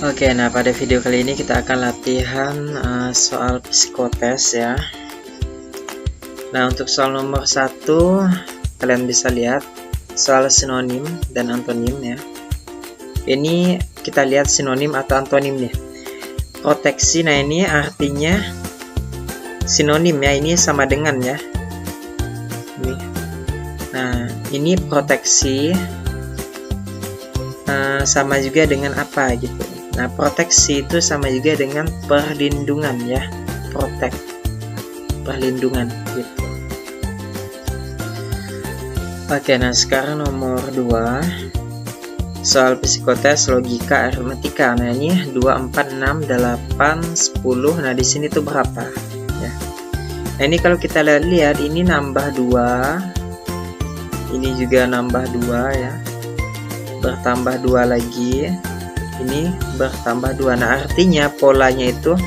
Oke, nah pada video kali ini kita akan latihan soal psikotes ya. Nah, untuk soal nomor 1 kalian bisa lihat soal sinonim dan antonim ya. Ini kita lihat sinonim atau antonimnya. Proteksi, nah ini artinya sinonim ya, ini sama dengan ya. Ini. Nah, ini proteksi sama juga dengan apa gitu. Nah, proteksi itu sama juga dengan perlindungan ya, protect, perlindungan gitu. Oke, nah sekarang nomor 2 soal psikotes logika aritmatika. Nah, ini 2, 4, 6, 8, 10. Nah, di sini tuh berapa ya? Nah, ini kalau kita lihat ini nambah 2, ini juga nambah 2 ya, bertambah 2 lagi, ini bertambah 2. Nah, artinya polanya itu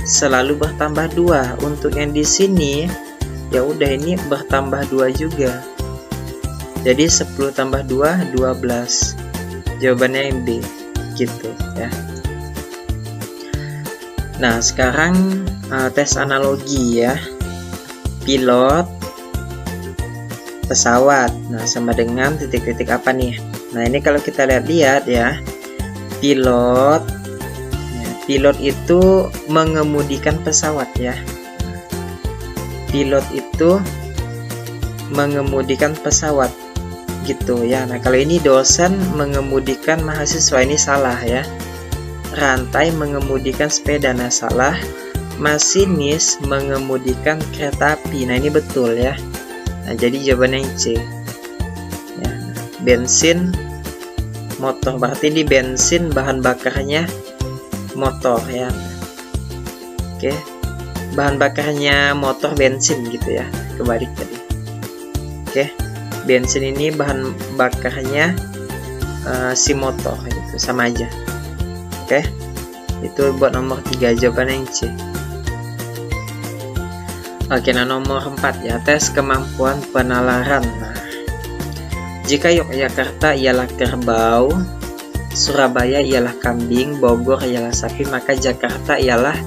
selalu bertambah 2. Untuk yang di sini ya udah, ini bertambah 2 juga. Jadi 10 tambah 2 12. Jawabannya yang B gitu ya. Nah, sekarang tes analogi ya. Pilot pesawat. Nah, sama dengan titik-titik apa nih? Nah, ini kalau kita lihat-lihat ya, pilot itu mengemudikan pesawat ya. Pilot itu mengemudikan pesawat gitu ya. Nah, kalau ini dosen mengemudikan mahasiswa, ini salah ya. Rantai mengemudikan sepeda, nah salah. Masinis mengemudikan kereta api, nah ini betul ya. Nah, jadi jawabannya yang C ya. Bensin motor, berarti di bensin bahan bakarnya motor ya. Oke, bahan bakarnya motor bensin gitu ya, kebalik tadi. Oke, bensin ini bahan bakarnya si motor gitu, sama aja. Oke, itu buat nomor 3, jawabannya yang C. Oke, nah nomor 4 ya, tes kemampuan penalaran. Nah, jika Yogyakarta ialah kerbau, Surabaya ialah kambing, Bogor ialah sapi, maka Jakarta ialah.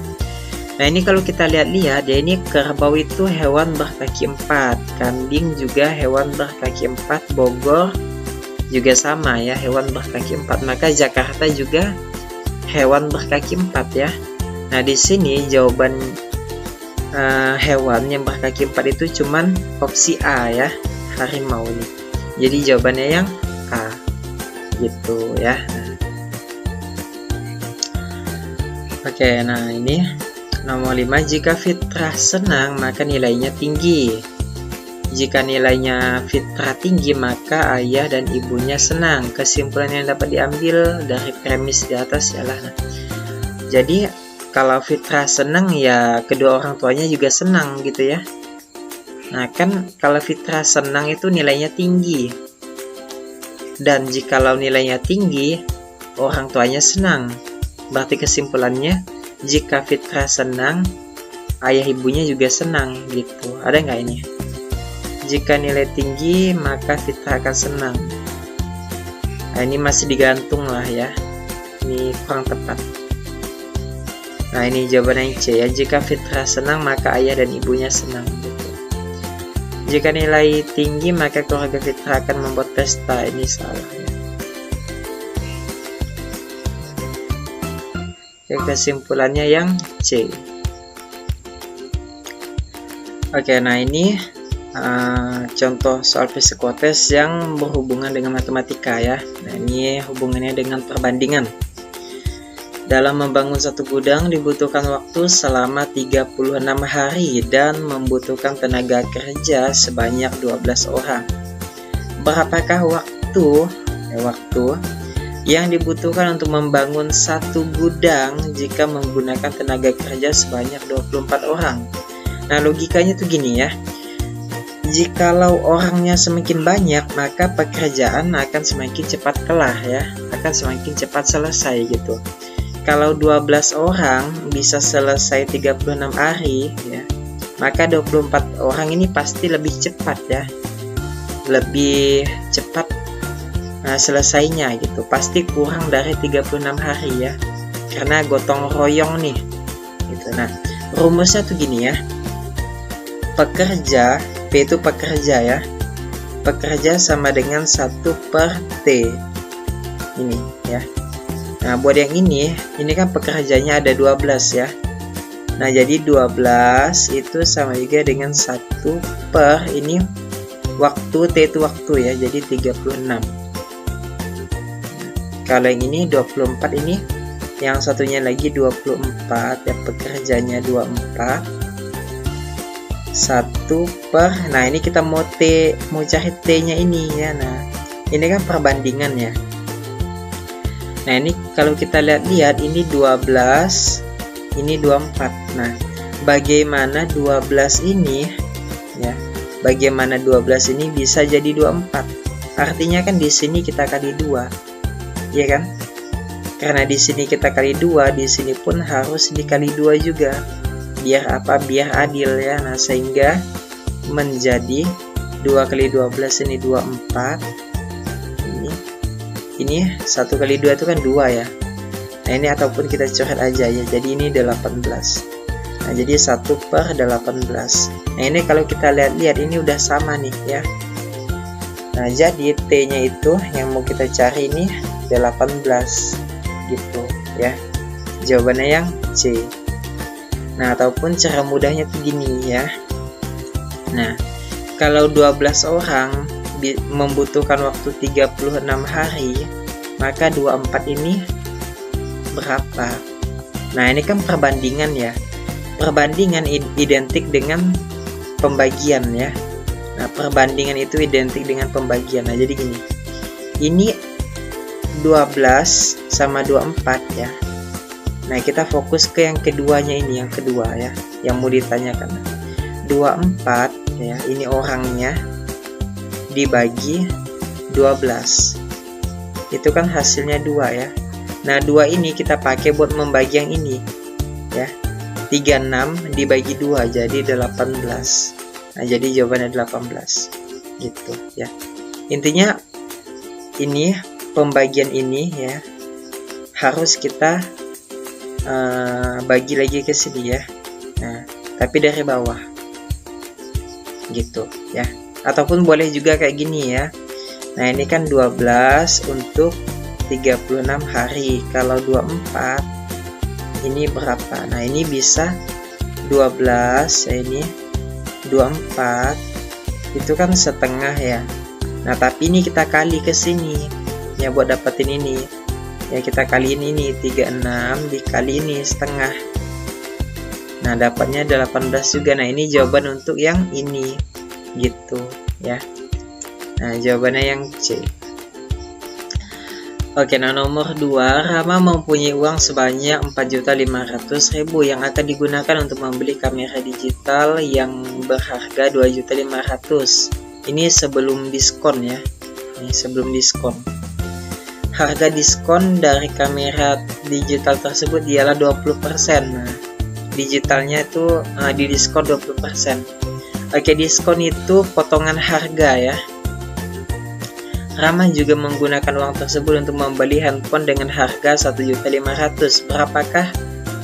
Nah, ini kalau kita lihat-lihat ya, ini kerbau itu hewan berkaki 4, kambing juga hewan berkaki 4, Bogor juga sama ya, hewan berkaki 4, maka Jakarta juga hewan berkaki 4 ya. Nah, di sini jawaban hewan yang berkaki 4 itu cuman opsi A ya, harimau ini. Jadi jawabannya yang A gitu ya. Oke, nah ini nomor 5, jika fitrah senang maka nilainya tinggi. Jika nilainya fitrah tinggi maka ayah dan ibunya senang. Kesimpulan yang dapat diambil dari premis di atas ialah, jadi kalau fitrah senang ya kedua orang tuanya juga senang gitu ya. Nah, kan kalau fitrah senang itu nilainya tinggi. Dan jikalau nilainya tinggi, orang tuanya senang. Berarti kesimpulannya, jika fitrah senang, ayah ibunya juga senang gitu. Ada nggak ini? Jika nilai tinggi, maka fitrah akan senang. Nah, ini masih digantung lah ya. Ini kurang tepat. Nah, ini jawabannya yang C ya. Jika fitrah senang, maka ayah dan ibunya senang gitu. Jika nilai tinggi, maka keluarga fitrah akan membuat pesta. Ini salah ya. Kesimpulannya yang C. Oke, nah ini contoh soal psikotes yang berhubungan dengan matematika ya. Nah, ini hubungannya dengan perbandingan. Dalam membangun satu gudang dibutuhkan waktu selama 36 hari dan membutuhkan tenaga kerja sebanyak 12 orang. Berapakah waktu yang dibutuhkan untuk membangun satu gudang jika menggunakan tenaga kerja sebanyak 24 orang? Nah, logikanya tuh gini ya. Jikalau orangnya semakin banyak, maka pekerjaan akan semakin cepat kelar ya, akan semakin cepat selesai gitu. Kalau 12 orang bisa selesai 36 hari ya, maka 24 orang ini pasti lebih cepat ya, lebih cepat selesainya gitu, pasti kurang dari 36 hari ya. karena gotong royong nih gitu. Nah, rumusnya tuh gini ya, pekerja, P itu pekerja ya, pekerja sama dengan 1 per T ini ya. Nah, buat yang ini kan pekerjanya ada 12 ya. Nah, jadi 12 itu sama juga dengan 1 per ini waktu, T itu waktu ya, jadi 36. Kalau yang ini 24, ini yang satunya lagi 24 ya, pekerjanya 24, 1 per, nah ini kita mau cari T nya ini ya. Nah, ini kan perbandingan ya. Nah, ini kalau kita lihat ini 12, ini 24. Nah, bagaimana 12 ini ya, bagaimana 12 ini bisa jadi 24? Artinya kan di sini kita kali 2 ya kan, karena di sini kita kali 2, di sini pun harus dikali 2 juga, biar apa, biar adil ya. Nah, sehingga menjadi 2 kali 12 ini 24, ini 1 kali 2 itu kan 2 ya. Nah, ini ataupun kita coret aja ya, jadi ini 18. Nah, jadi 1 per 18. Nah, ini kalau kita lihat ini udah sama nih ya. Nah, jadi T nya itu yang mau kita cari ini 18 gitu ya, jawabannya yang C. Nah, ataupun cara mudahnya begini ya. Nah, kalau 12 orang membutuhkan waktu 36 hari, maka 24 ini berapa? Nah, ini kan perbandingan ya. Perbandingan identik dengan pembagian ya. Nah, perbandingan itu identik dengan pembagian. Nah, jadi gini, ini 12 sama 24 ya. Nah, kita fokus ke yang keduanya ini, yang kedua ya, yang mau ditanyakan. 24 ya, ini orangnya dibagi 12. Itu kan hasilnya 2 ya. Nah, 2 ini kita pakai buat membagi yang ini ya. 36 dibagi 2 jadi 18. Nah, jadi jawabannya 18 gitu ya. Intinya ini pembagian ini ya harus kita bagi lagi ke sini ya. Nah, tapi dari bawah gitu ya. Ataupun boleh juga kayak gini ya. Nah, ini kan 12 untuk 36 hari. Kalau 24 ini berapa? Nah, ini bisa 12 ya, ini 24 itu kan setengah ya. Nah, tapi ini kita kali ke sini ya buat dapetin ini ya, kita kaliin ini 36 dikali ini setengah. Nah, dapatnya 18 juga. Nah, ini jawaban untuk yang ini gitu ya. Nah, jawabannya yang C. Oke, nah nomor 2, Rama mempunyai uang sebanyak 4.500.000 yang akan digunakan untuk membeli kamera digital yang berharga 2.500.000. Ini sebelum diskon ya. Ini sebelum diskon. Harga diskon dari kamera digital tersebut ialah 20%. Nah, digitalnya itu di diskon 20%. Oke, diskon itu potongan harga ya. Rama juga menggunakan uang tersebut untuk membeli handphone dengan harga 1.500.000. Berapakah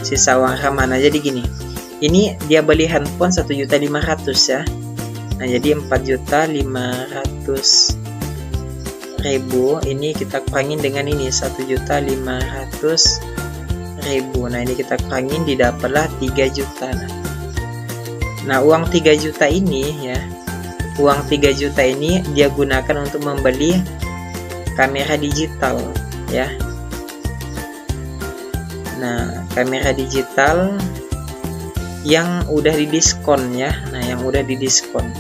sisa uang Rama? Nah, jadi gini. Ini dia beli handphone 1.500.000 ya. Nah, jadi 4.500.000 ini kita kurangin dengan ini 1.500.000. Nah, ini kita kurangin didapatlah 3 juta. Nah, uang 3 juta ini ya, uang 3 juta ini dia gunakan untuk membeli kamera digital ya. Nah, kamera digital yang udah didiskon ya. Nah, yang udah didiskon.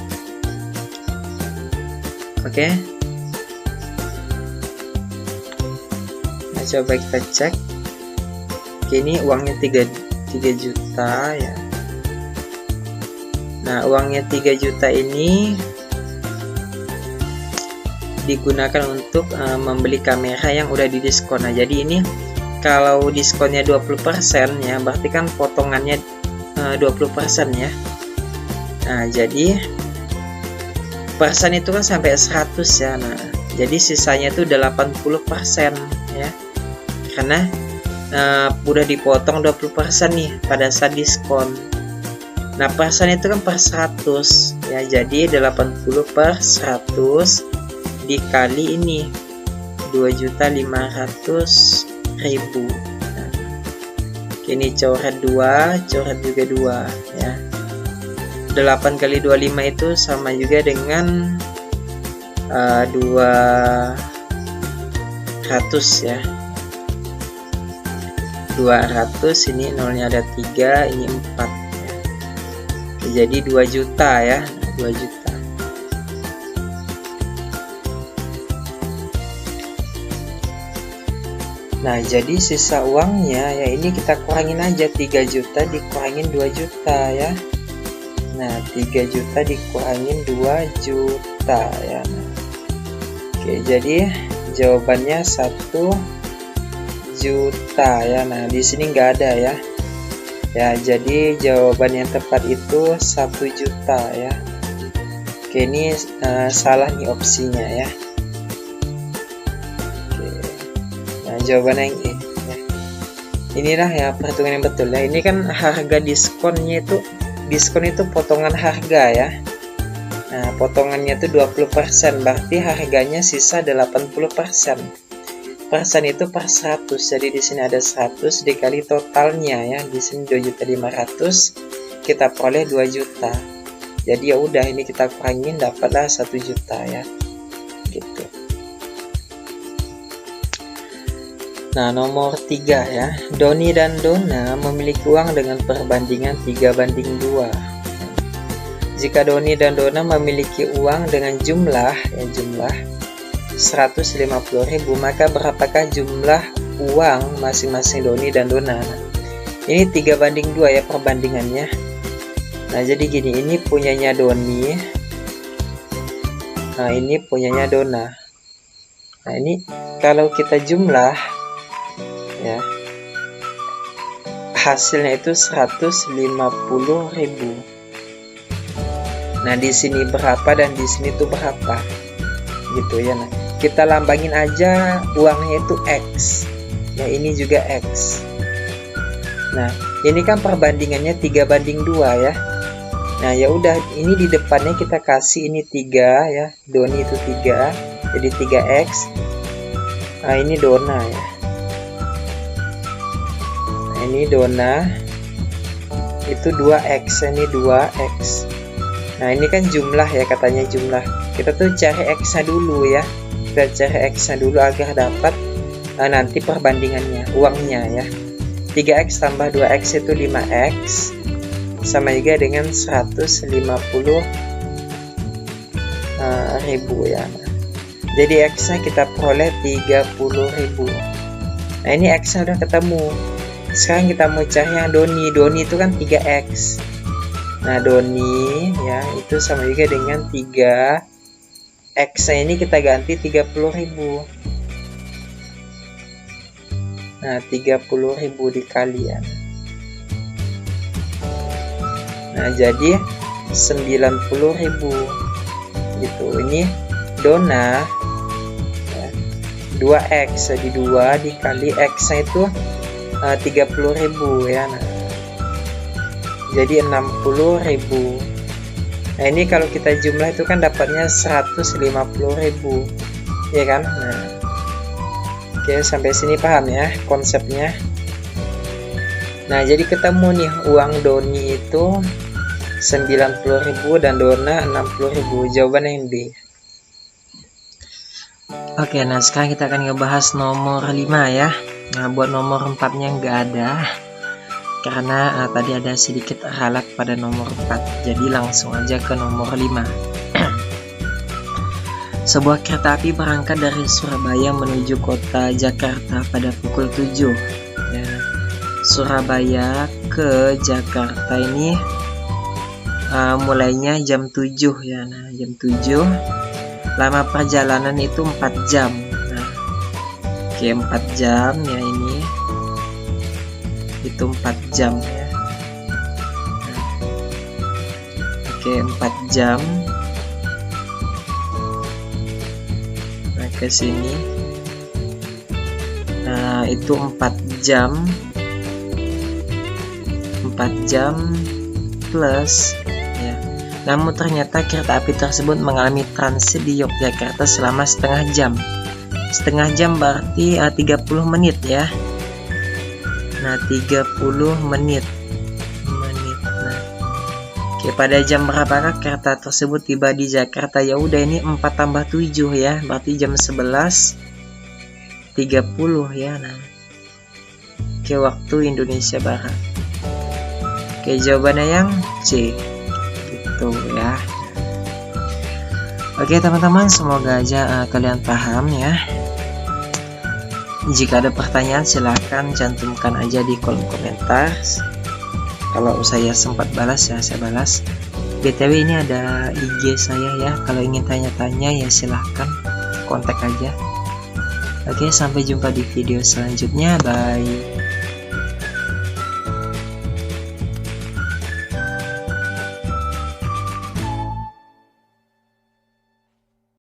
Oke. Nah, coba kita cek. Oke, ini uangnya 3 juta ya. Nah, uangnya 3 juta ini digunakan untuk membeli kamera yang udah didiskon. Nah, jadi ini kalau diskonnya 20% ya, berarti kan potongannya 20% ya. Nah, jadi persen itu kan sampai 100 ya. Nah, jadi sisanya itu 80% ya. Karena udah dipotong 20% nih pada saat diskon. Nah, persen itu kan per 100 ya, jadi 80 per 100 dikali ini 2.500.000. Nah, ini coret 2, coret juga 2 ya. 8 kali 25 itu sama juga dengan 200 ya. 200, ini nolnya ada 3, ini 4 ya. Oke, jadi 2 juta ya, 2 juta. Nah, jadi sisa uangnya ya ini kita kurangin aja, 3 juta dikurangin 2 juta ya. Nah, 3 juta dikurangin 2 juta ya. Oke, jadi jawabannya 1 juta ya. Nah, di sini nggak ada ya. Ya, jadi jawaban yang tepat itu 1 juta ya. Oke, ini salah nih opsinya ya. Oke. Nah, jawaban yang E ya. Inilah ya perhitungan yang betul ya. Ini kan harga diskonnya itu, diskon itu potongan harga ya. Nah, potongannya itu 20%, berarti harganya sisa 80%. Persen itu per 100, jadi di sini ada 100 dikali totalnya ya. Di sini 2.500.000, kita peroleh 2 juta. Jadi ya udah, ini kita kurangin dapatlah 1 juta ya. Gitu. Nah, nomor 3 ya. Doni dan Dona memiliki uang dengan perbandingan 3:2. Jika Doni dan Dona memiliki uang dengan jumlah 150.000, maka berapakah jumlah uang masing-masing Doni dan Dona? Nah, ini 3:2 ya perbandingannya. Nah, jadi gini, ini punyanya Doni, nah ini punyanya Dona. Nah, ini kalau kita jumlah ya, hasilnya itu 150.000. Nah, di sini berapa dan di sini tuh berapa, gitu ya. Nah, kita lambangin aja uangnya itu X. Ya, ini juga X. Nah, ini kan perbandingannya 3:2 ya. Nah, ya udah, ini di depannya kita kasih ini 3 ya. Doni itu 3, jadi 3X. Nah, ini Dona ya. Nah, ini Dona itu 2X, ini 2X. Nah, ini kan jumlah ya, katanya jumlah. Kita tuh cari X-nya dulu ya. Kita cari X-nya dulu agar dapat nanti perbandingannya, uangnya ya. 3X tambah 2X itu 5X. Sama juga dengan 150.000 ya. Jadi X-nya kita peroleh 30.000. Nah, ini X-nya udah ketemu. Sekarang kita mau cari yang Doni. Doni itu kan 3X. Nah, Doni ya itu sama juga dengan 3X-nya ini kita ganti 30.000. Nah, 30.000 dikalian. Nah, jadi 90.000 gitu. Ini Dona ya, 2X, jadi 2 dikali X-nya itu 30.000 ya. Nah, jadi 60.000. Nah, ini kalau kita jumlah itu kan dapatnya 150.000 ya kan. Nah, oke, sampai sini paham ya konsepnya. Nah, jadi ketemu nih uang Doni itu 90.000 dan Dona 60.000. Jawaban yang B. Oke, nah sekarang kita akan ngebahas nomor 5 ya. Nah, buat nomor 4-nya nggak ada, karena tadi ada sedikit ralat pada nomor 4. Jadi langsung aja ke nomor 5. Sebuah kereta api berangkat dari Surabaya menuju kota Jakarta pada pukul 7 ya. Surabaya ke Jakarta ini mulainya jam 7 ya. Nah, jam 7. Lama perjalanan itu 4 jam. Nah, oke, 4 jam ya ini. Itu 4 jam ya. Nah, oke, 4 jam. Nah, ke sini. Nah, itu 4 jam plus ya. Namun ternyata kereta api tersebut mengalami transit di Yogyakarta selama setengah jam. Setengah jam berarti 30 menit ya. Nah, 30 menit. Nah, oke, pada jam berapakah kereta tersebut tiba di Jakarta? Ya udah, ini 4 tambah 7 ya, berarti jam 11.30 ya. Nah, oke, waktu Indonesia Barat. Oke, jawabannya yang C gitu ya. Oke teman-teman, semoga aja kalian paham ya. Jika ada pertanyaan silahkan cantumkan aja di kolom komentar. Kalau saya sempat balas ya saya balas. BTW ini ada IG saya ya, kalau ingin tanya-tanya ya silahkan kontak aja. Oke, sampai jumpa di video selanjutnya, bye.